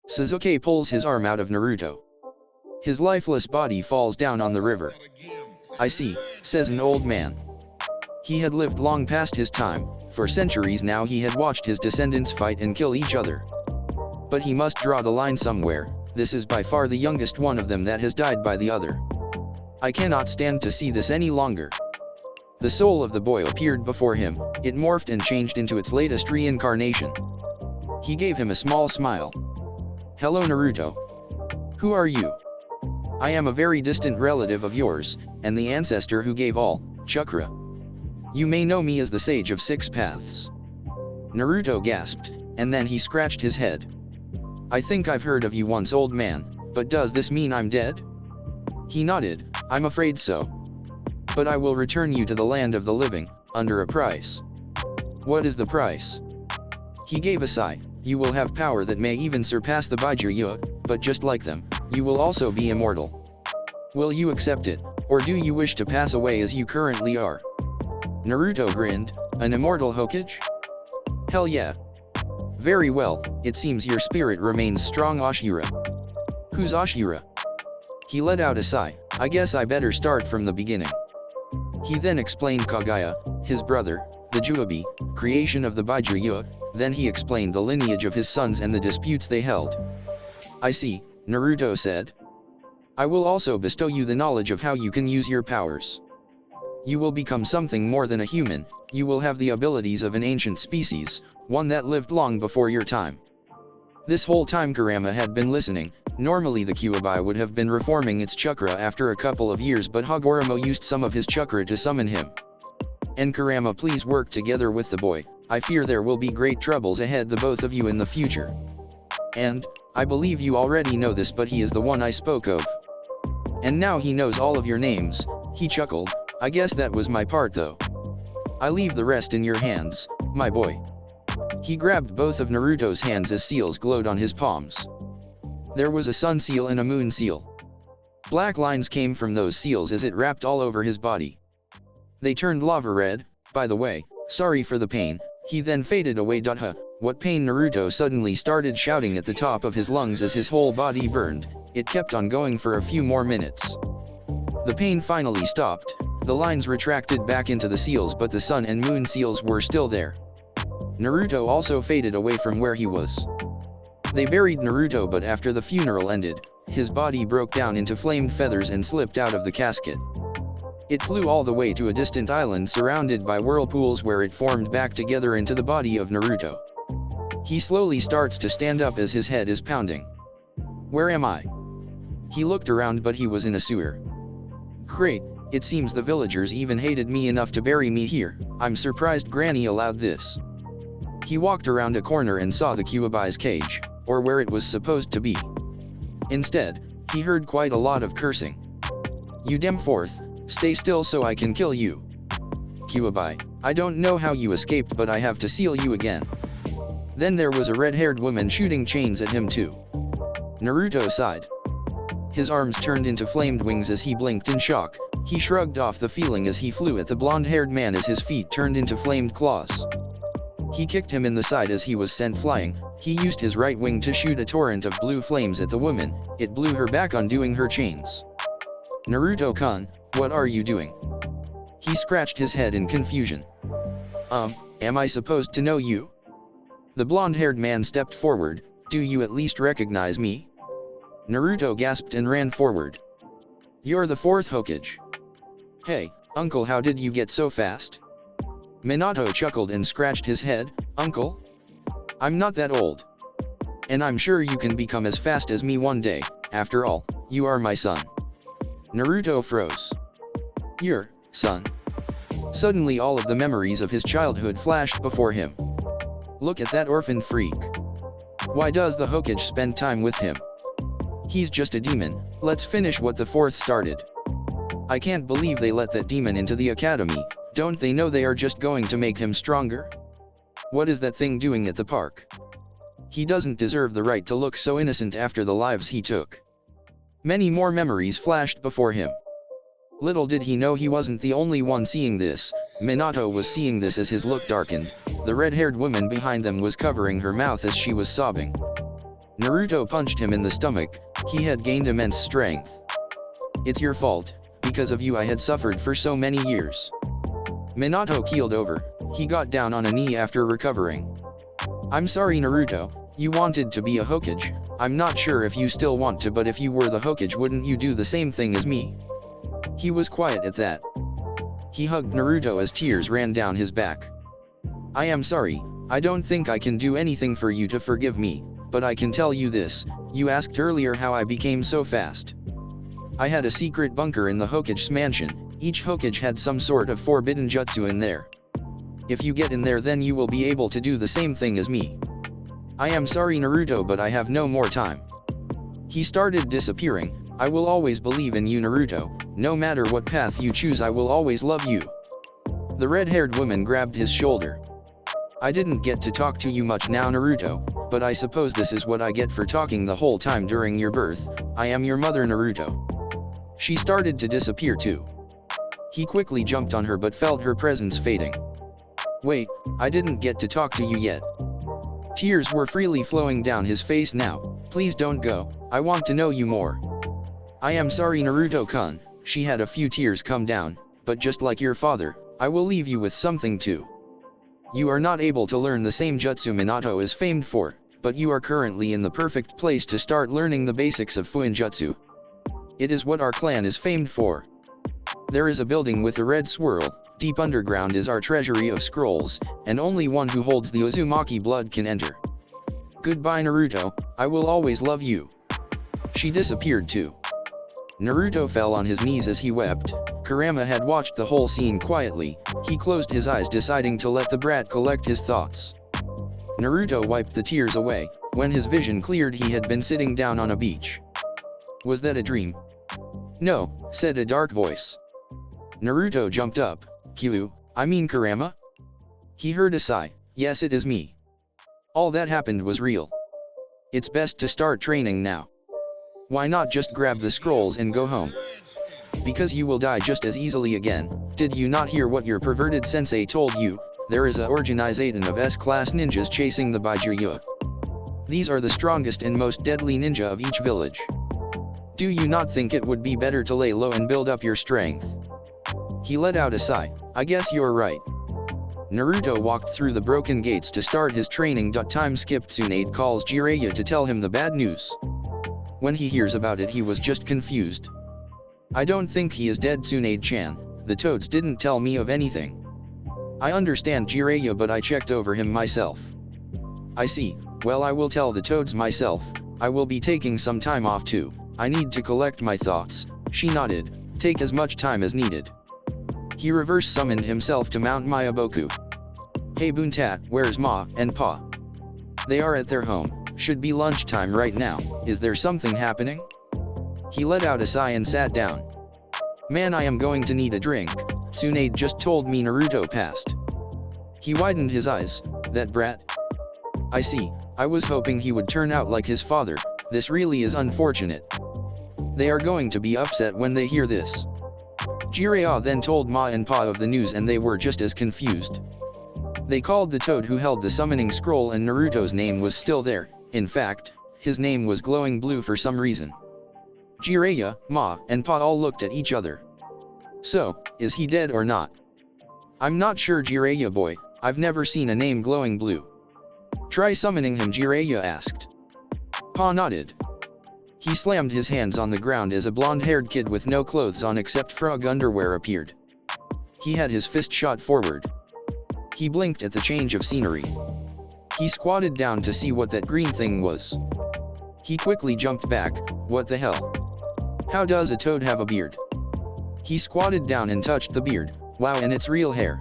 Sasuke pulls his arm out of Naruto. His lifeless body falls down on the river. "I see," says an old man. He had lived long past his time. For centuries now he had watched his descendants fight and kill each other. But he must draw the line somewhere. This is by far the youngest one of them that has died by the other. I cannot stand to see this any longer. The soul of the boy appeared before him. It morphed and changed into its latest reincarnation. He gave him a small smile. "Hello, Naruto. Who are you?" "I am a very distant relative of yours, and the ancestor who gave all chakra. You may know me as the Sage of Six Paths." Naruto gasped, and then he scratched his head. "I think I've heard of you once, old man, but does this mean I'm dead?" He nodded. "I'm afraid so. But I will return you to the land of the living, under a price." "What is the price?" He gave a sigh. "You will have power that may even surpass the Baijuyo, but just like them, you will also be immortal. Will you accept it, or do you wish to pass away as you currently are?" Naruto grinned. "An immortal Hokage? Hell yeah. Very well, it seems your spirit remains strong, Ashura." "Who's Ashura?" He let out a sigh. "I guess I better start from the beginning." He then explained Kagaya, his brother, the Juabi, creation of the Baijuyo. Then he explained the lineage of his sons and the disputes they held. "I see," Naruto said. "I will also bestow you the knowledge of how you can use your powers. You will become something more than a human. You will have the abilities of an ancient species, one that lived long before your time." This whole time Kurama had been listening. Normally the Kyuubi would have been reforming its chakra after a couple of years, but Hagoromo used some of his chakra to summon him. "And Kurama, please work together with the boy. I fear there will be great troubles ahead, the both of you, in the future. And, I believe you already know this, but he is the one I spoke of. And now he knows all of your names." He chuckled. "I guess that was my part though. I leave the rest in your hands, my boy." He grabbed both of Naruto's hands as seals glowed on his palms. There was a sun seal and a moon seal. Black lines came from those seals as it wrapped all over his body. They turned lava red. "By the way, sorry for the pain." He then faded away. "Huh, what pain?" Naruto suddenly started shouting at the top of his lungs as his whole body burned. It kept on going for a few more minutes. The pain finally stopped. The lines retracted back into the seals, but the sun and moon seals were still there. Naruto also faded away from where he was. They buried Naruto, but after the funeral ended, his body broke down into flamed feathers and slipped out of the casket. It flew all the way to a distant island surrounded by whirlpools, where it formed back together into the body of Naruto. He slowly starts to stand up as his head is pounding. "Where am I?" He looked around, but he was in a sewer. "Great, it seems the villagers even hated me enough to bury me here. I'm surprised Granny allowed this." He walked around a corner and saw the Kyuubi's cage, or where it was supposed to be. Instead, he heard quite a lot of cursing. "You damn fourth, stay still so I can kill you. Kyuubi, I don't know how you escaped, but I have to seal you again." Then there was a red-haired woman shooting chains at him too. Naruto sighed. His arms turned into flamed wings as he blinked in shock. He shrugged off the feeling as he flew at the blonde-haired man as his feet turned into flamed claws. He kicked him in the side as he was sent flying. He used his right wing to shoot a torrent of blue flames at the woman. It blew her back, undoing her chains. "Naruto-kun, what are you doing?" He scratched his head in confusion. Am I supposed to know you?" The blonde-haired man stepped forward. "Do you at least recognize me?" Naruto gasped and ran forward. "You're the fourth Hokage." "Hey, uncle, how did you get so fast?" Minato chuckled and scratched his head. "Uncle? I'm not that old. And I'm sure you can become as fast as me one day. After all, you are my son." Naruto froze. "Your son?" Suddenly all of the memories of his childhood flashed before him. Look at that orphan freak. Why does the Hokage spend time with him? He's just a demon. Let's finish what the fourth started. I can't believe they let that demon into the academy. Don't they know they are just going to make him stronger? What is that thing doing at the park? He doesn't deserve the right to look so innocent after the lives he took. Many more memories flashed before him. Little did he know he wasn't the only one seeing this. Minato was seeing this as his look darkened. The red-haired woman behind them was covering her mouth as she was sobbing. Naruto punched him in the stomach. He had gained immense strength. It's your fault. Because of you I had suffered for so many years. Minato keeled over. He got down on a knee after recovering. I'm sorry Naruto, you wanted to be a Hokage. I'm not sure if you still want to, but if you were the Hokage wouldn't you do the same thing as me? He was quiet at that. He hugged Naruto as tears ran down his back. I am sorry, I don't think I can do anything for you to forgive me, but I can tell you this, you asked earlier how I became so fast. I had a secret bunker in the Hokage's mansion. Each Hokage had some sort of forbidden jutsu in there. If you get in there then you will be able to do the same thing as me. I am sorry Naruto, but I have no more time. He started disappearing. I will always believe in you Naruto, no matter what path you choose I will always love you. The red-haired woman grabbed his shoulder. I didn't get to talk to you much now Naruto, but I suppose this is what I get for talking the whole time during your birth. I am your mother Naruto. She started to disappear too. He quickly jumped on her but felt her presence fading. Wait, I didn't get to talk to you yet. Tears were freely flowing down his face now. Please don't go, I want to know you more. I am sorry Naruto-kun, she had a few tears come down, but just like your father, I will leave you with something too. You are not able to learn the same jutsu Minato is famed for, but you are currently in the perfect place to start learning the basics of Fuinjutsu. It is what our clan is famed for. There is a building with a red swirl, deep underground is our treasury of scrolls, and only one who holds the Uzumaki blood can enter. Goodbye Naruto, I will always love you. She disappeared too. Naruto fell on his knees as he wept. Kurama had watched the whole scene quietly. He closed his eyes deciding to let the brat collect his thoughts. Naruto wiped the tears away. When his vision cleared he had been sitting down on a beach. Was that a dream? No, said a dark voice. Naruto jumped up. I mean Kurama? He heard a sigh. Yes, it is me. All that happened was real. It's best to start training now. Why not just grab the scrolls and go home? Because you will die just as easily again. Did you not hear what your perverted sensei told you? There is a organization of S-class ninjas chasing the Baijuya. These are the strongest and most deadly ninja of each village. Do you not think it would be better to lay low and build up your strength? He let out a sigh. I guess you're right. Naruto walked through the broken gates to start his training. Time skipped. Tsunade calls Jiraiya to tell him the bad news. When he hears about it he was just confused. I don't think he is dead Tsunade-chan, the toads didn't tell me of anything. I understand Jiraiya but I checked over him myself. I see, well I will tell the toads myself, I will be taking some time off too, I need to collect my thoughts. She nodded, take as much time as needed. He reverse summoned himself to Mount Mayaboku. Hey Buntat, where's Ma and Pa? They are at their home, should be lunchtime right now, is there something happening? He let out a sigh and sat down. Man, I am going to need a drink. Tsunade just told me Naruto passed. He widened his eyes. That brat? I see, I was hoping he would turn out like his father. This really is unfortunate. They are going to be upset when they hear this. Jiraiya then told Ma and Pa of the news and they were just as confused. They called the toad who held the summoning scroll and Naruto's name was still there. In fact, his name was glowing blue for some reason. Jiraiya, Ma, and Pa all looked at each other. So, is he dead or not? I'm not sure Jiraiya boy, I've never seen a name glowing blue. Try summoning him Jiraiya asked. Pa nodded. He slammed his hands on the ground as a blonde-haired kid with no clothes on except frog underwear appeared. He had his fist shot forward. He blinked at the change of scenery. He squatted down to see what that green thing was. He quickly jumped back. What the hell? How does a toad have a beard? He squatted down and touched the beard. Wow, and it's real hair.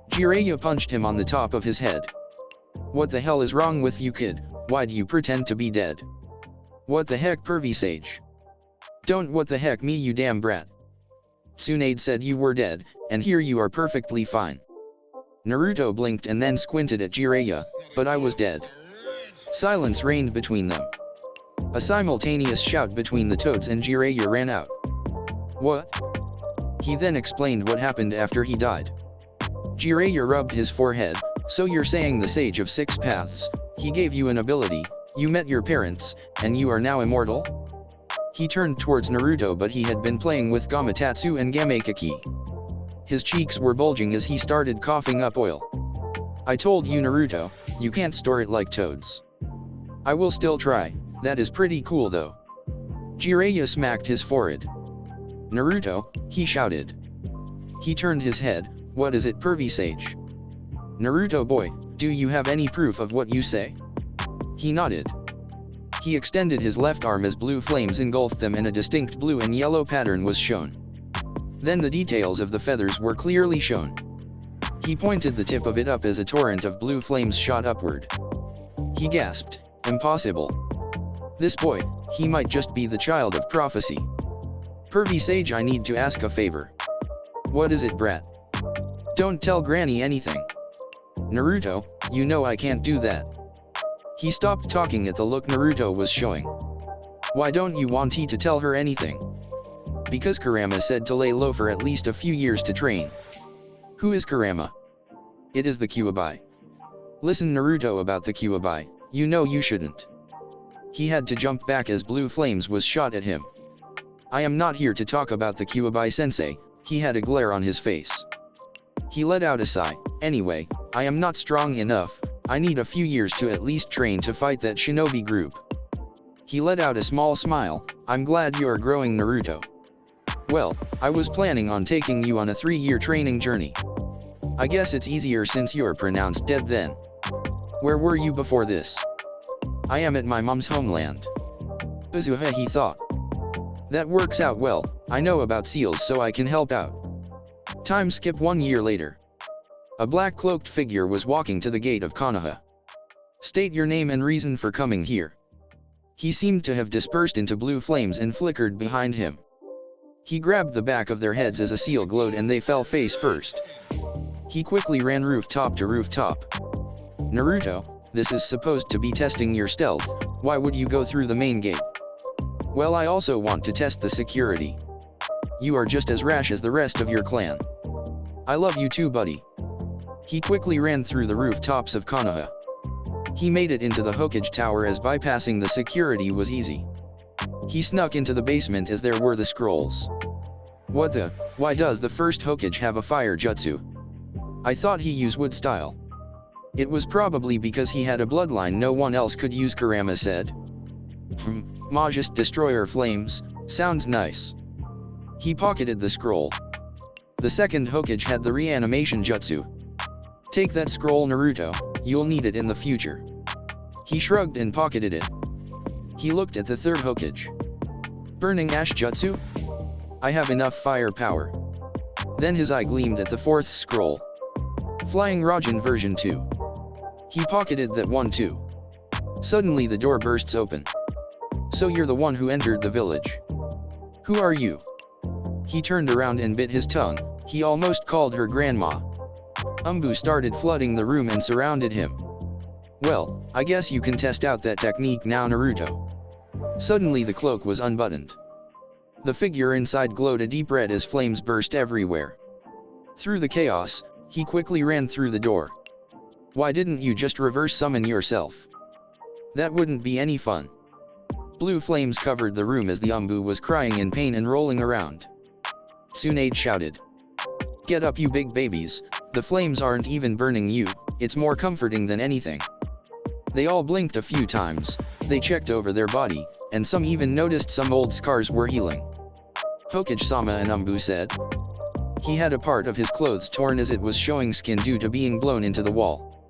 Jiraiya punched him on the top of his head. What the hell is wrong with you kid? Why do you pretend to be dead? What the heck pervy sage? Don't what the heck me you damn brat. Tsunade said you were dead, and here you are perfectly fine. Naruto blinked and then squinted at Jiraiya, but I was dead. Silence reigned between them. A simultaneous shout between the toads and Jiraiya ran out. What? He then explained what happened after he died. Jiraiya rubbed his forehead, so you're saying the Sage of Six Paths, he gave you an ability, You met your parents, and you are now immortal? He turned towards Naruto, but he had been playing with Gamatsu and Gamakaki. His cheeks were bulging as he started coughing up oil. I told you, Naruto, you can't store it like toads. I will still try. That is pretty cool though. Jiraiya smacked his forehead. Naruto, he shouted. He turned his head. What is it, pervy sage? Naruto boy, do you have any proof of what you say? He nodded. He extended his left arm as blue flames engulfed them and a distinct blue and yellow pattern was shown. Then the details of the feathers were clearly shown. He pointed the tip of it up as a torrent of blue flames shot upward. He gasped, impossible. This boy, he might just be the child of prophecy. Pervy sage, I need to ask a favor. What is it, brat? Don't tell Granny anything. Naruto, you know I can't do that. He stopped talking at the look Naruto was showing. Why don't you want to tell her anything? Because Kurama said to lay low for at least a few years to train. Who is Kurama? It is the Kyuubi. Listen Naruto about the Kyuubi, you know you shouldn't. He had to jump back as blue flames was shot at him. I am not here to talk about the Kyuubi sensei, he had a glare on his face. He let out a sigh. Anyway, I am not strong enough, I need a few years to at least train to fight that shinobi group. He let out a small smile. I'm glad you are growing, Naruto. Well, I was planning on taking you on a 3-year training journey. I guess it's easier since you're pronounced dead then. Where were you before this? I am at my mom's homeland. Uzuha, he thought. That works out well, I know about seals so I can help out. Time skip 1 year later. A black cloaked figure was walking to the gate of Konoha. State your name and reason for coming here. He seemed to have dispersed into blue flames and flickered behind him. He grabbed the back of their heads as a seal glowed and they fell face first. He quickly ran rooftop to rooftop. Naruto, this is supposed to be testing your stealth, why would you go through the main gate? Well, I also want to test the security. You are just as rash as the rest of your clan. I love you too, buddy. He quickly ran through the rooftops of Konoha. He made it into the Hokage Tower as bypassing the security was easy. He snuck into the basement as there were the scrolls. What the? Why does the first Hokage have a fire jutsu? I thought he used wood style. It was probably because he had a bloodline no one else could use, Kurama said. Majest Destroyer Flames, sounds nice. He pocketed the scroll. The second Hokage had the reanimation jutsu. Take that scroll, Naruto, you'll need it in the future. He shrugged and pocketed it. He looked at the third Hokage. Burning Ash Jutsu? I have enough firepower. Then his eye gleamed at the fourth scroll. Flying Raijin version 2. He pocketed that one too. Suddenly the door bursts open. So you're the one who entered the village. Who are you? He turned around and bit his tongue. He almost called her grandma. Umbu started flooding the room and surrounded him. Well, I guess you can test out that technique now, Naruto. Suddenly the cloak was unbuttoned. The figure inside glowed a deep red as flames burst everywhere. Through the chaos, he quickly ran through the door. Why didn't you just reverse summon yourself? That wouldn't be any fun. Blue flames covered the room as the Umbu was crying in pain and rolling around. Tsunade shouted. Get up, you big babies, the flames aren't even burning you, it's more comforting than anything. They all blinked a few times, they checked over their body, and some even noticed some old scars were healing. Hokage-sama, and Umbu said. He had a part of his clothes torn as it was showing skin due to being blown into the wall.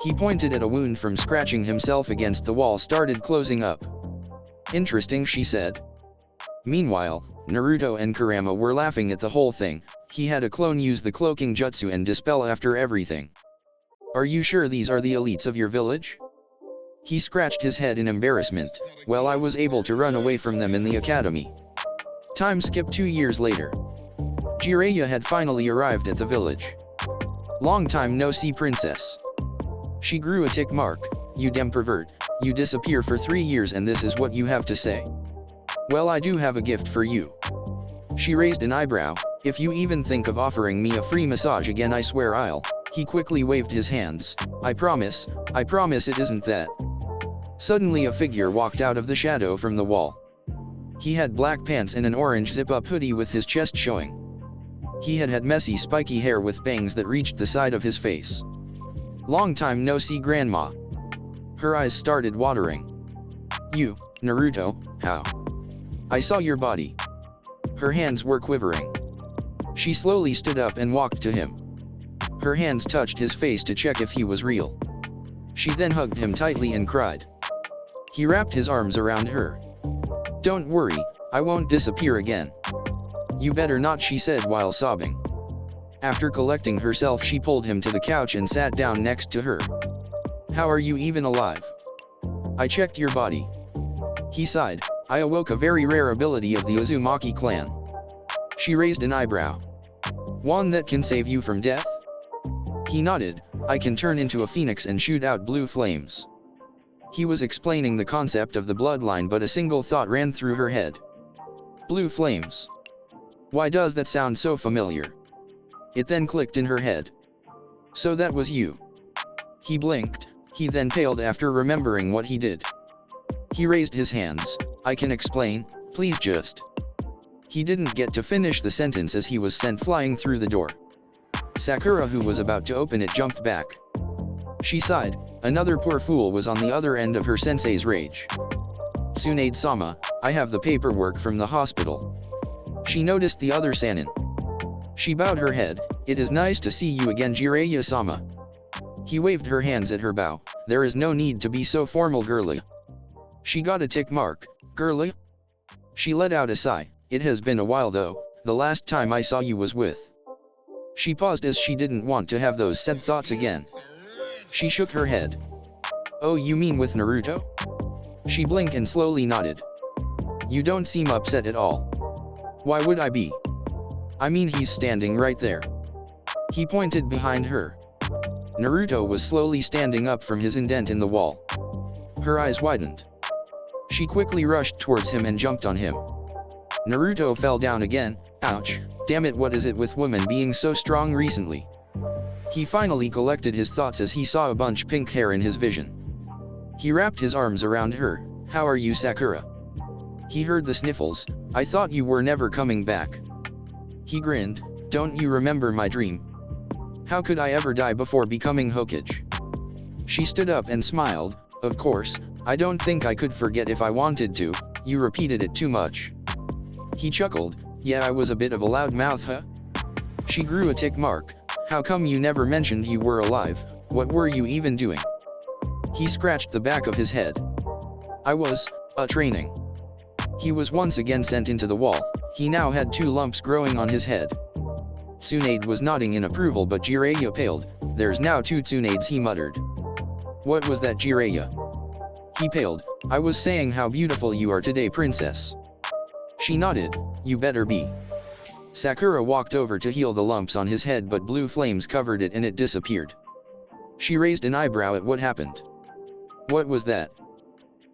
He pointed at a wound from scratching himself against the wall started closing up. Interesting, she said. Meanwhile, Naruto and Kurama were laughing at the whole thing. He had a clone use the cloaking jutsu and dispel after everything. Are you sure these are the elites of your village? He scratched his head in embarrassment. Well, I was able to run away from them in the academy. Time skip 2 years later. Jiraiya had finally arrived at the village. Long time no see, princess. She grew a tick mark. You damn pervert, you disappear for 3 years and this is what you have to say. Well, I do have a gift for you. She raised an eyebrow. If you even think of offering me a free massage again, I swear I'll. He quickly waved his hands. I promise it isn't that. Suddenly a figure walked out of the shadow from the wall. He had black pants and an orange zip-up hoodie with his chest showing. He had messy spiky hair with bangs that reached the side of his face. "Long time no see, Grandma." Her eyes started watering. "You, Naruto, how? I saw your body." Her hands were quivering. She slowly stood up and walked to him. Her hands touched his face to check if he was real. She then hugged him tightly and cried. He wrapped his arms around her. "Don't worry, I won't disappear again." "You better not," she said while sobbing. After collecting herself, she pulled him to the couch and sat down next to her. "How are you even alive?" "I checked your body." He sighed. "I awoke a very rare ability of the Uzumaki clan." She raised an eyebrow. "One that can save you from death?" He nodded. "I can turn into a phoenix and shoot out blue flames." He was explaining the concept of the bloodline, but a single thought ran through her head. Blue flames. Why does that sound so familiar? It then clicked in her head. So that was you. He blinked. He then paled after remembering what he did. He raised his hands. "I can explain, please just." He didn't get to finish the sentence as he was sent flying through the door. Sakura, who was about to open it, jumped back. She sighed. Another poor fool was on the other end of her sensei's rage. "Tsunade-sama, I have the paperwork from the hospital." She noticed the other Sanin. She bowed her head. "It is nice to see you again, Jiraiya-sama." He waved her hands at her bow. "There is no need to be so formal, girly." She got a tick mark. "Girly?" She let out a sigh. "It has been a while though, the last time I saw you was with." She paused as she didn't want to have those sad thoughts again. She shook her head. "Oh, you mean with Naruto?" She blinked and slowly nodded. "You don't seem upset at all." "Why would I be? I mean, he's standing right there." He pointed behind her. Naruto was slowly standing up from his indent in the wall. Her eyes widened. She quickly rushed towards him and jumped on him. Naruto fell down again. Ouch, damn it, what is it with women being so strong recently? He finally collected his thoughts as he saw a bunch pink hair in his vision. He wrapped his arms around her. "How are you, Sakura?" He heard the sniffles. "I thought you were never coming back." He grinned. "Don't you remember my dream? How could I ever die before becoming Hokage?" She stood up and smiled. "Of course, I don't think I could forget if I wanted to. You repeated it too much." He chuckled. "Yeah, I was a bit of a loud mouth, huh?" She grew a tick mark. "How come you never mentioned you were alive? What were you even doing?" He scratched the back of his head. "I was, training." He was once again sent into the wall. He now had 2 lumps growing on his head. Tsunade was nodding in approval, but Jiraiya paled. "There's now 2 Tsunades," he muttered. "What was that, Jiraiya?" He paled. "I was saying how beautiful you are today, princess." She nodded. "You better be." Sakura walked over to heal the lumps on his head, but blue flames covered it and it disappeared. She raised an eyebrow at what happened. "What was that?"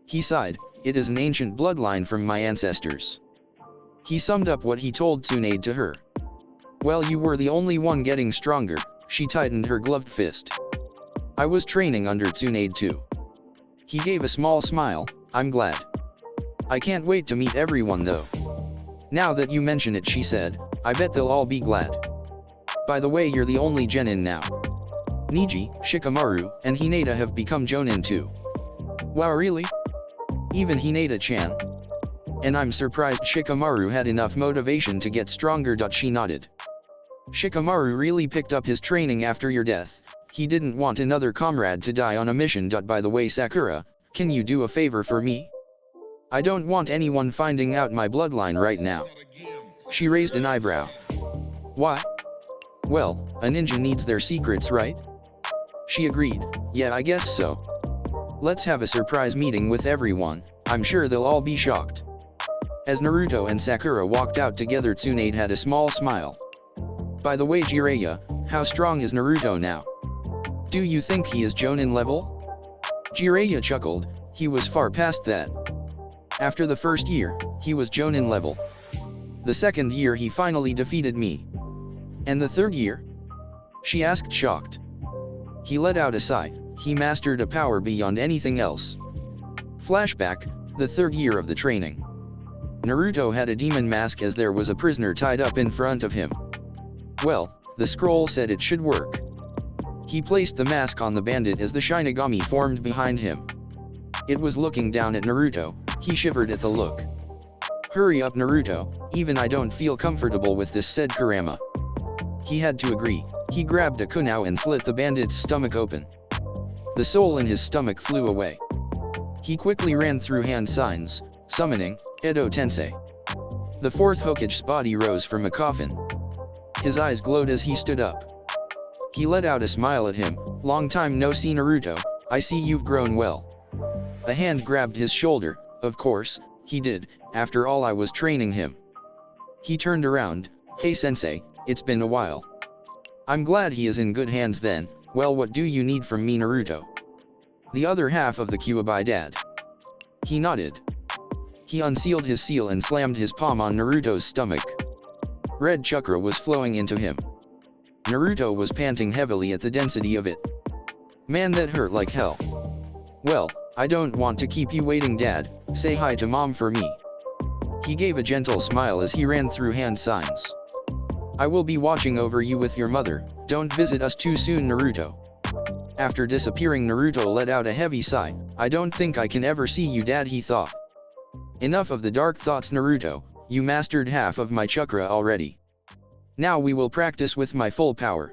He sighed. "It is an ancient bloodline from my ancestors." He summed up what he told Tsunade to her. "Well, you were the only one getting stronger." She tightened her gloved fist. "I was training under Tsunade too." He gave a small smile. "I'm glad. I can't wait to meet everyone though." "Now that you mention it," she said, "I bet they'll all be glad. By the way, you're the only genin now. Niji, Shikamaru, and Hinata have become jonin too." "Wow, really? Even Hinata-chan?" "And I'm surprised Shikamaru had enough motivation to get stronger." She nodded. "Shikamaru really picked up his training after your death. He didn't want another comrade to die on a mission. By the way, Sakura, can you do a favor for me? I don't want anyone finding out my bloodline right now." She raised an eyebrow. "Why?" "Well, a ninja needs their secrets, right?" She agreed. "Yeah, I guess so. Let's have a surprise meeting with everyone. I'm sure they'll all be shocked." As Naruto and Sakura walked out together, Tsunade had a small smile. "By the way, Jiraiya, how strong is Naruto now? Do you think he is Jonin level?" Jiraiya chuckled. "He was far past that. After the first year, he was Jonin level. The second year he finally defeated me." "And the third year?" she asked, shocked. He let out a sigh. "He mastered a power beyond anything else." Flashback, the third year of the training. Naruto had a demon mask as there was a prisoner tied up in front of him. Well, the scroll said it should work. He placed the mask on the bandit as the Shinigami formed behind him. It was looking down at Naruto. He shivered at the look. "Hurry up, Naruto, even I don't feel comfortable with this," said Kurama. He had to agree. He grabbed a kunai and slit the bandit's stomach open. The soul in his stomach flew away. He quickly ran through hand signs, summoning Edo Tensei. The fourth Hokage's body rose from a coffin. His eyes glowed as he stood up. He let out a smile at him. "Long time no see, Naruto, I see you've grown well." A hand grabbed his shoulder. Of course, he did, after all I was training him. He turned around. "Hey sensei, it's been a while." "I'm glad he is in good hands then. Well, what do you need from me, Naruto?" "The other half of the Kyuubi, Dad." He nodded. He unsealed his seal and slammed his palm on Naruto's stomach. Red chakra was flowing into him. Naruto was panting heavily at the density of it. "Man, that hurt like hell." "Well, I don't want to keep you waiting, Dad. Say hi to Mom for me." He gave a gentle smile as he ran through hand signs. "I will be watching over you with your mother. Don't visit us too soon, Naruto." After disappearing, Naruto let out a heavy sigh. "I don't think I can ever see you, Dad," he thought. "Enough of the dark thoughts, Naruto. You mastered half of my chakra already. Now we will practice with my full power.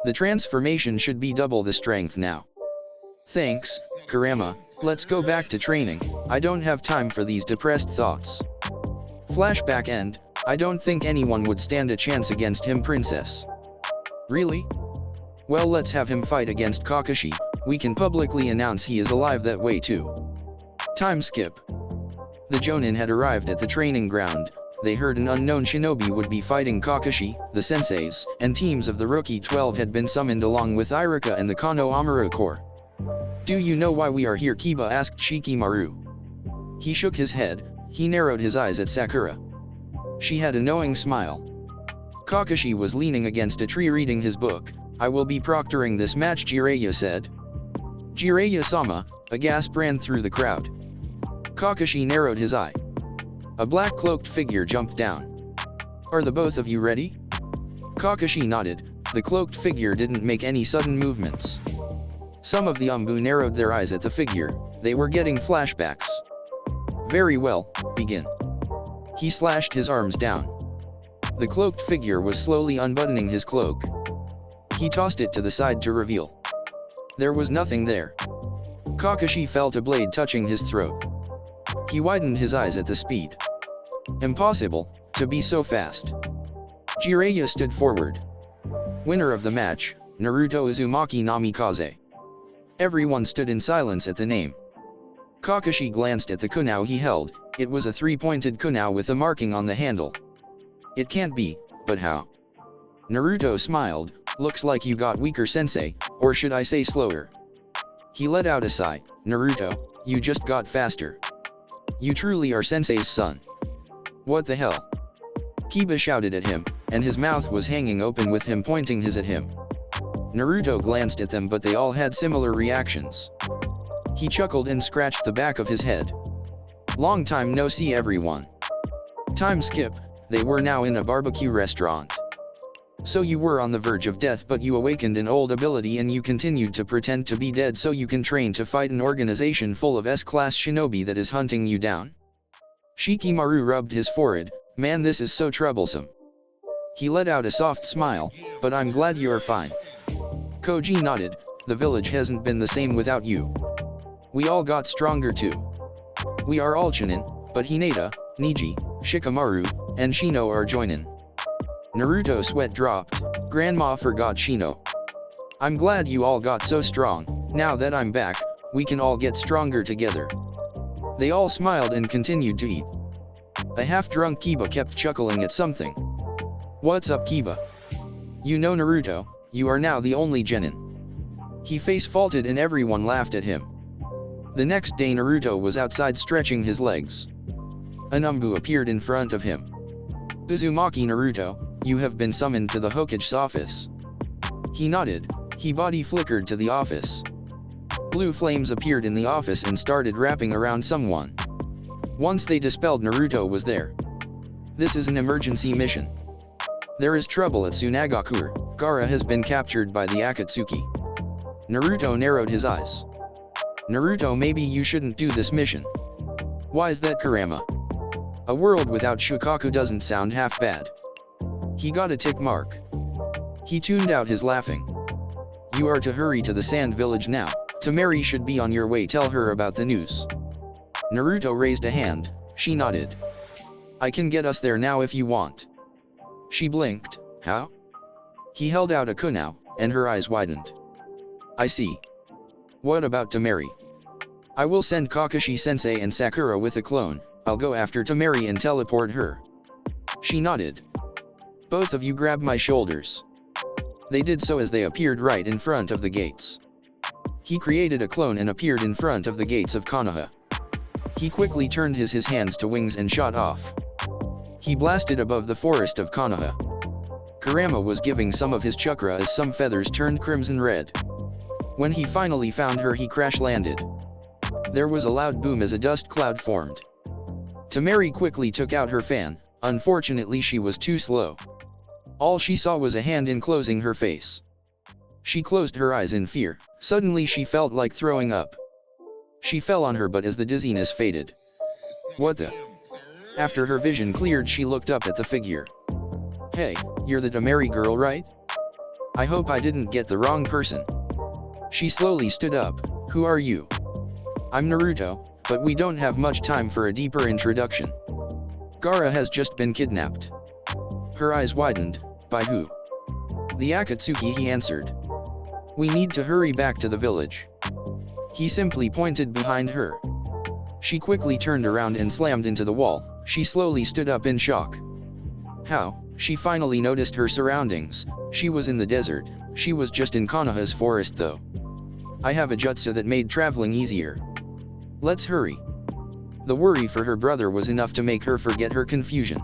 The transformation should be double the strength now." "Thanks, Kurama. Let's go back to training. I don't have time for these depressed thoughts." Flashback end. "I don't think anyone would stand a chance against him, Princess." "Really? Well, let's have him fight against Kakashi. We can publicly announce he is alive that way too." Time skip. The Jonin had arrived at the training ground. They heard an unknown shinobi would be fighting Kakashi. The senseis and teams of the Rookie 12 had been summoned along with Iruka and the Kano Amuro Corps. "Do you know why we are here?" Kiba asked Shikamaru. He shook his head. He narrowed his eyes at Sakura. She had a knowing smile. Kakashi was leaning against a tree reading his book. "I will be proctoring this match," Jiraiya said. "Jiraiya-sama," a gasp ran through the crowd. Kakashi narrowed his eye. A black cloaked figure jumped down. "Are the both of you ready?" Kakashi nodded. The cloaked figure didn't make any sudden movements. Some of the Umbu narrowed their eyes at the figure. They were getting flashbacks. "Very well, begin." He slashed his arms down. The cloaked figure was slowly unbuttoning his cloak. He tossed it to the side to reveal. There was nothing there. Kakashi felt a blade touching his throat. He widened his eyes at the speed. Impossible, to be so fast. Jiraiya stood forward. Winner of the match, Naruto Uzumaki Namikaze. Everyone stood in silence at the name. Kakashi glanced at the kunai he held. It was a three-pointed kunai with a marking on the handle. "It can't be, but how?" Naruto smiled. "Looks like you got weaker, sensei, or should I say slower." He let out a sigh. "Naruto, you just got faster. You truly are sensei's son." "What the hell?" Kiba shouted at him, and his mouth was hanging open with him pointing his at him. Naruto glanced at them, but they all had similar reactions. He chuckled and scratched the back of his head. "Long time no see, everyone." Time skip. They were now in a barbecue restaurant. "So you were on the verge of death, but you awakened an old ability and you continued to pretend to be dead so you can train to fight an organization full of S-class shinobi that is hunting you down." Shikamaru rubbed his forehead. "Man, this is so troublesome." He let out a soft smile. "But I'm glad you're fine." Koji nodded. "The village hasn't been the same without you. We all got stronger too. We are all Chunin, but Hinata, Niji, Shikamaru, and Shino are joinin'." Naruto's sweat dropped. Grandma forgot Shino. "I'm glad you all got so strong. Now that I'm back, we can all get stronger together." They all smiled and continued to eat. A half-drunk Kiba kept chuckling at something. "What's up, Kiba? You know, Naruto, you are now the only genin." He face-faulted and everyone laughed at him. The next day Naruto was outside stretching his legs. An Umbu appeared in front of him. "Uzumaki Naruto, you have been summoned to the Hokage's office." He nodded. His body flickered to the office. blue flames appeared in the office and started wrapping around someone. Once they dispelled, Naruto was there. This is an emergency mission. There is trouble at Tsunagakure. Gaara has been captured by the Akatsuki. Naruto narrowed his eyes. Naruto, maybe you shouldn't do this mission. Why's that, Kurama? A world without Shukaku doesn't sound half bad. He got a tick mark. He tuned out his laughing. You are to hurry to the sand village now. Temari should be on your way, tell her about the news. Naruto raised a hand. She nodded. I can get us there now if you want. She blinked. How? He held out a kunao, and her eyes widened. I see. What about Temari? I will send Kakashi-sensei and Sakura with a clone. I'll go after Temari and teleport her. She nodded. Both of you grab my shoulders. They did so as they appeared right in front of the gates. He created a clone and appeared in front of the gates of Konoha. He quickly turned his hands to wings and shot off. He blasted above the forest of Konoha. Kurama was giving some of his chakra as some feathers turned crimson red. When he finally found her, he crash-landed. There was a loud boom as a dust cloud formed. Temari quickly took out her fan. Unfortunately, she was too slow. All she saw was a hand enclosing her face. She closed her eyes in fear. Suddenly she felt like throwing up. She fell on her butt as the dizziness faded. What the? After her vision cleared, she looked up at the figure. Hey, you're the Temari girl, right? I hope I didn't get the wrong person. She slowly stood up. Who are you? I'm Naruto, but we don't have much time for a deeper introduction. Gaara has just been kidnapped. Her eyes widened. By who? The Akatsuki, he answered. We need to hurry back to the village. He simply pointed behind her. She quickly turned around and slammed into the wall. She slowly stood up in shock. How? She finally noticed her surroundings. She was in the desert. She was just in Konoha's forest though. I have a jutsu that made traveling easier. Let's hurry. The worry for her brother was enough to make her forget her confusion.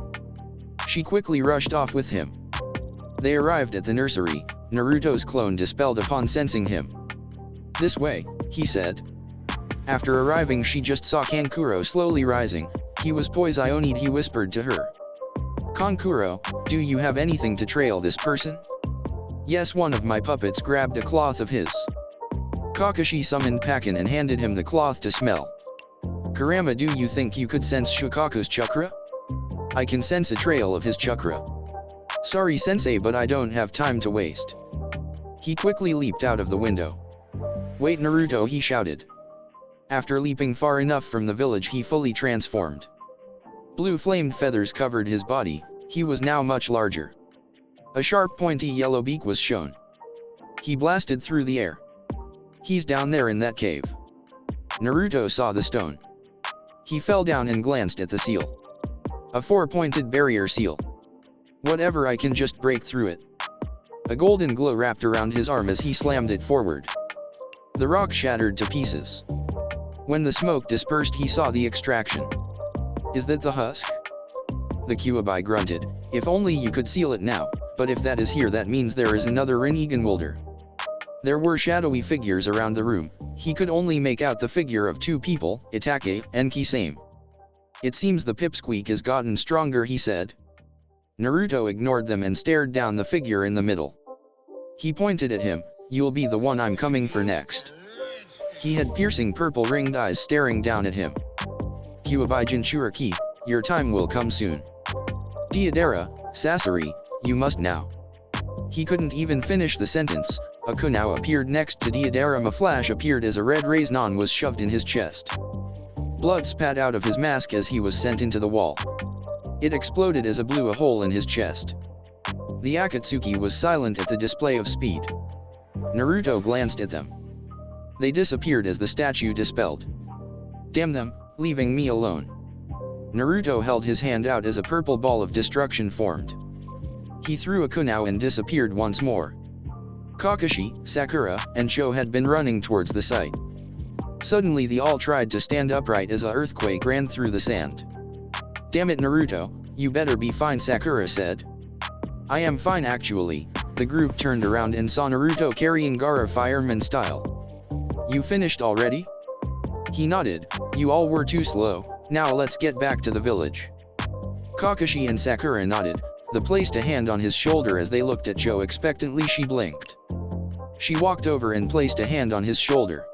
She quickly rushed off with him. They arrived at the nursery. Naruto's clone dispelled upon sensing him. This way, he said. After arriving, she just saw Kankuro slowly rising. He was Poisoned, he whispered to her. Kankuro, do you have anything to trail this person? Yes, one of my puppets grabbed a cloth of his. Kakashi summoned Pakin and handed him the cloth to smell. Kurama, do you think you could sense Shukaku's chakra? I can sense a trail of his chakra. Sorry sensei, but I don't have time to waste. He quickly leaped out of the window. Wait Naruto, he shouted. After leaping far enough from the village, he fully transformed. Blue flamed feathers covered his body. He was now much larger. A sharp pointy yellow beak was shown. He blasted through the air. He's down there in that cave. Naruto saw the stone. He fell down and glanced at the seal. A four-pointed barrier seal. Whatever, I can just break through it. A golden glow wrapped around his arm as he slammed it forward. The rock shattered to pieces. When the smoke dispersed, he saw the extraction. Is that the husk? The Kyuubi grunted. If only you could seal it now, but if that is here, that means there is another Rinnegan. There were shadowy figures around the room. He could only make out the figure of two people, Itake and Kisame. It seems the pipsqueak has gotten stronger, he said. Naruto ignored them and stared down the figure in the middle. He pointed at him. You'll be the one I'm coming for next. He had piercing purple ringed eyes staring down at him. Kyuubi Jinchuriki, your time will come soon. Deidara, Sasori, you must now. He couldn't even finish the sentence. A kunao appeared next to Deidara. A flash appeared as a red raisonnon was shoved in his chest. Blood spat out of his mask as he was sent into the wall. It exploded as it blew a hole in his chest. The Akatsuki was silent at the display of speed. Naruto glanced at them. They disappeared as the statue dispelled. Damn them, leaving me alone. Naruto held his hand out as a purple ball of destruction formed. He threw a kunao and disappeared once more. Kakashi, Sakura, and Cho had been running towards the site. Suddenly they all tried to stand upright as an earthquake ran through the sand. Damn it Naruto, you better be fine, Sakura said. I am fine actually. The group turned around and saw Naruto carrying Gaara fireman style. You finished already? He nodded. You all were too slow, now let's get back to the village. Kakashi and Sakura nodded. They placed a hand on his shoulder as they looked at Joe expectantly. She blinked. She walked over and placed a hand on his shoulder.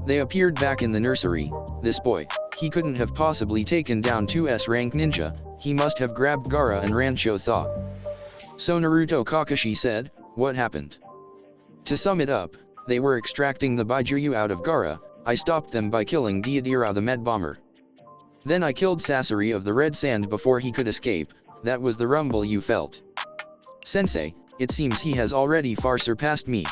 They appeared back in the nursery. This boy, he couldn't have possibly taken down 2S rank ninja, he must have grabbed Gaara and ran. Joe thought. So Naruto, Kakashi said, what happened? To sum it up, they were extracting the Baijuyu out of Gaara. I stopped them by killing Deidara the med bomber. Then I killed Sasori of the red sand before he could escape. That was the rumble you felt. Sensei, it seems he has already far surpassed me.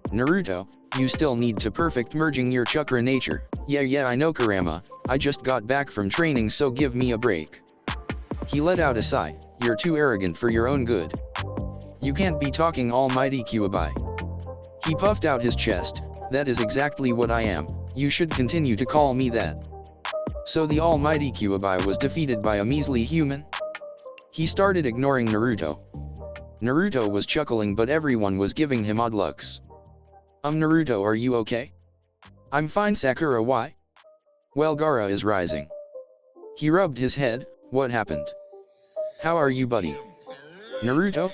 Naruto, you still need to perfect merging your chakra nature. Yeah I know Kurama, I just got back from training, so give me a break. He let out a sigh. You're too arrogant for your own good. You can't be talking almighty Kyuubi. He puffed out his chest. That is exactly what I am, you should continue to call me that. So the almighty Kyuubi was defeated by a measly human? He started ignoring Naruto. Naruto was chuckling, but everyone was giving him odd looks. Naruto, are you okay? I'm fine, Sakura. Why? Well, Gaara is rising. He rubbed his head. What happened? How are you, buddy? Naruto?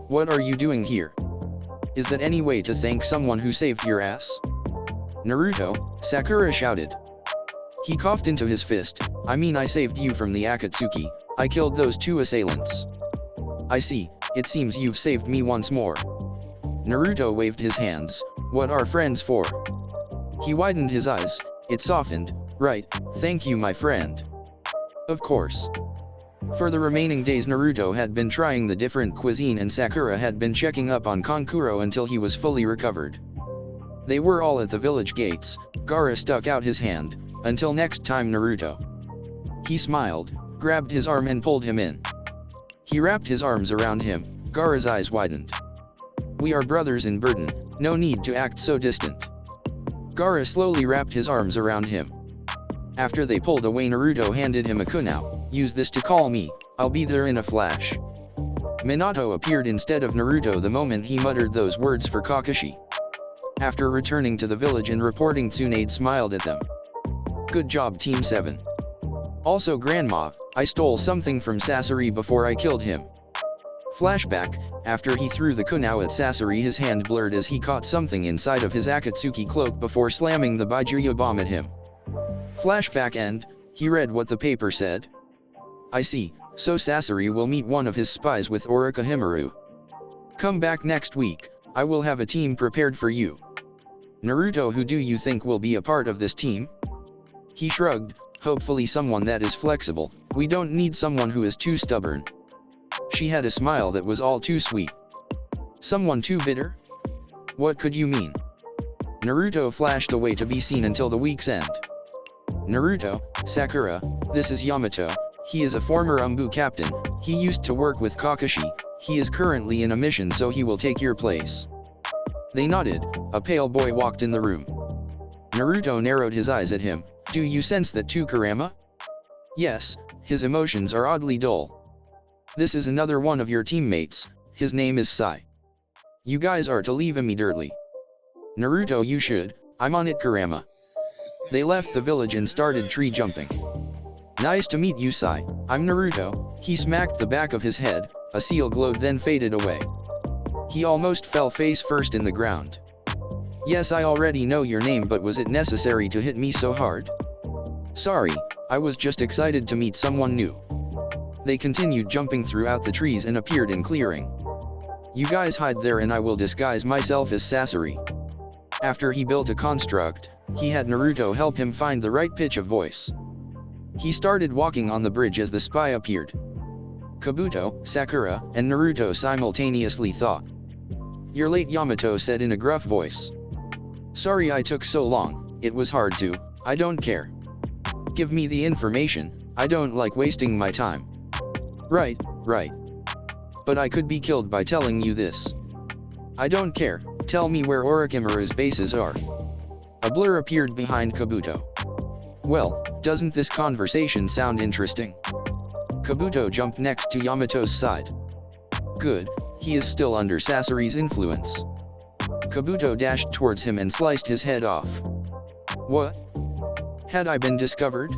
What are you doing here? Is that any way to thank someone who saved your ass? Naruto, Sakura shouted. He coughed into his fist. I mean, I saved you from the Akatsuki. I killed those 2 assailants. I see, it seems you've saved me once more. Naruto waved his hands. What are friends for? He widened his eyes. It softened. Right, thank you, my friend. Of course. For the remaining days, Naruto had been trying the different cuisine and Sakura had been checking up on Kankuro until he was fully recovered. They were all at the village gates. Gaara stuck out his hand. Until next time, Naruto. He smiled, grabbed his arm and pulled him in. He wrapped his arms around him. Gaara's eyes widened. We are brothers in burden, no need to act so distant. Gaara slowly wrapped his arms around him. After they pulled away, Naruto handed him a kunao. Use this to call me, I'll be there in a flash. Minato appeared instead of Naruto the moment he muttered those words for Kakashi. After returning to the village and reporting, Tsunade smiled at them. Good job, Team 7. Also, Grandma, I stole something from Sasori before I killed him. Flashback, after he threw the kunao at Sasori, his hand blurred as he caught something inside of his Akatsuki cloak before slamming the Baijuyu bomb at him. Flashback end, he read what the paper said. I see, so Sasori will meet one of his spies with Orochimaru. Come back next week, I will have a team prepared for you. Naruto, who do you think will be a part of this team? He shrugged, hopefully someone that is flexible, we don't need someone who is too stubborn. She had a smile that was all too sweet. Someone too bitter? What could you mean? Naruto flashed away to be seen until the week's end. Naruto, Sakura, this is Yamato, he is a former Umbu captain, he used to work with Kakashi, he is currently in a mission, so he will take your place. They nodded. A pale boy walked in the room. Naruto narrowed his eyes at him. Do you sense that too, Kurama? Yes, his emotions are oddly dull. This is another one of your teammates, his name is Sai. You guys are to leave immediately. Naruto, you should, I'm on it, Kurama. They left the village and started tree jumping. Nice to meet you, Sai, I'm Naruto. He smacked the back of his head, a seal glowed then faded away. He almost fell face first in the ground. Yes, I already know your name, but was it necessary to hit me so hard? Sorry, I was just excited to meet someone new. They continued jumping throughout the trees and appeared in clearing. You guys hide there and I will disguise myself as Sasori. After he built a construct, he had Naruto help him find the right pitch of voice. He started walking on the bridge as the spy appeared. Kabuto, Sakura, and Naruto simultaneously thought. You're late, Yamato said in a gruff voice. Sorry I took so long, it was hard to, I don't care. Give me the information, I don't like wasting my time. Right. But I could be killed by telling you this. I don't care, tell me where Orochimaru's bases are. A blur appeared behind Kabuto. Well, doesn't this conversation sound interesting? Kabuto jumped next to Yamato's side. Good, he is still under Sasori's influence. Kabuto dashed towards him and sliced his head off. What? Had I been discovered?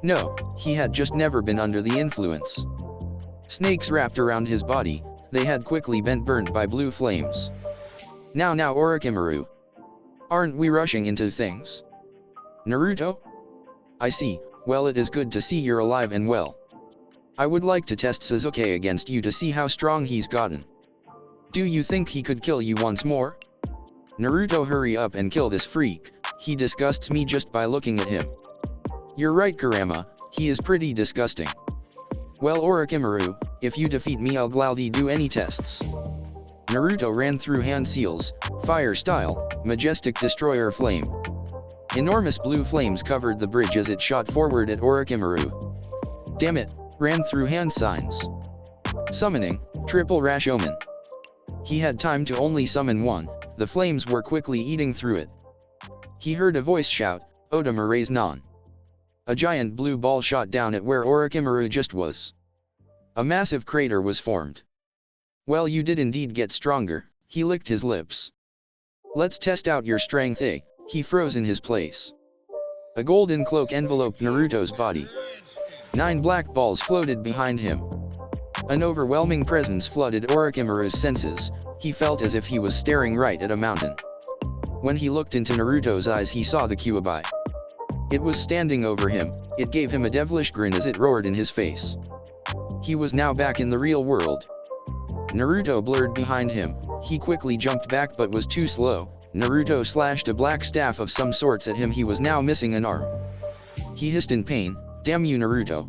No, he had just never been under the influence. Snakes wrapped around his body, they had quickly been burned by blue flames. Now Orochimaru. Aren't we rushing into things? Naruto? I see, well it is good to see you're alive and well. I would like to test Sasuke against you to see how strong he's gotten. Do you think he could kill you once more? Naruto, hurry up and kill this freak, he disgusts me just by looking at him. You're right Kurama, he is pretty disgusting. Well Orochimaru, if you defeat me I'll gladly do any tests. Naruto ran through hand seals, fire style, majestic destroyer flame. Enormous blue flames covered the bridge as it shot forward at Orochimaru. Damn it, ran through hand signs. Summoning, triple Rashomen. He had time to only summon one, the flames were quickly eating through it. He heard a voice shout, Odama raise non. A giant blue ball shot down at where Orochimaru just was. A massive crater was formed. Well you did indeed get stronger, he licked his lips. Let's test out your strength he froze in his place. A golden cloak enveloped Naruto's body. 9 black balls floated behind him. An overwhelming presence flooded Orochimaru's senses, he felt as if he was staring right at a mountain. When he looked into Naruto's eyes he saw the Kyuubi. It was standing over him, it gave him a devilish grin as it roared in his face. He was now back in the real world. Naruto blurred behind him, he quickly jumped back but was too slow. Naruto slashed a black staff of some sorts at him, he was now missing an arm. He hissed in pain, damn you Naruto.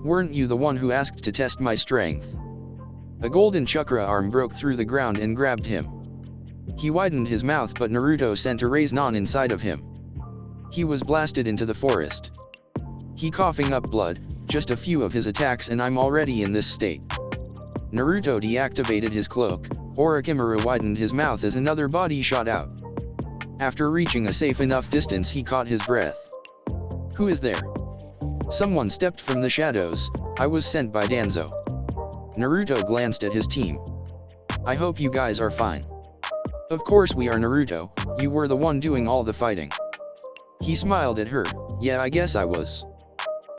Weren't you the one who asked to test my strength? A golden chakra arm broke through the ground and grabbed him. He widened his mouth but Naruto sent a raise non inside of him. He was blasted into the forest. He coughing up blood, just a few of his attacks and I'm already in this state. Naruto deactivated his cloak, Orochimaru widened his mouth as another body shot out. After reaching a safe enough distance he caught his breath. Who is there? Someone stepped from the shadows, I was sent by Danzo. Naruto glanced at his team. I hope you guys are fine. Of course we are Naruto, you were the one doing all the fighting. He smiled at her, yeah I guess I was.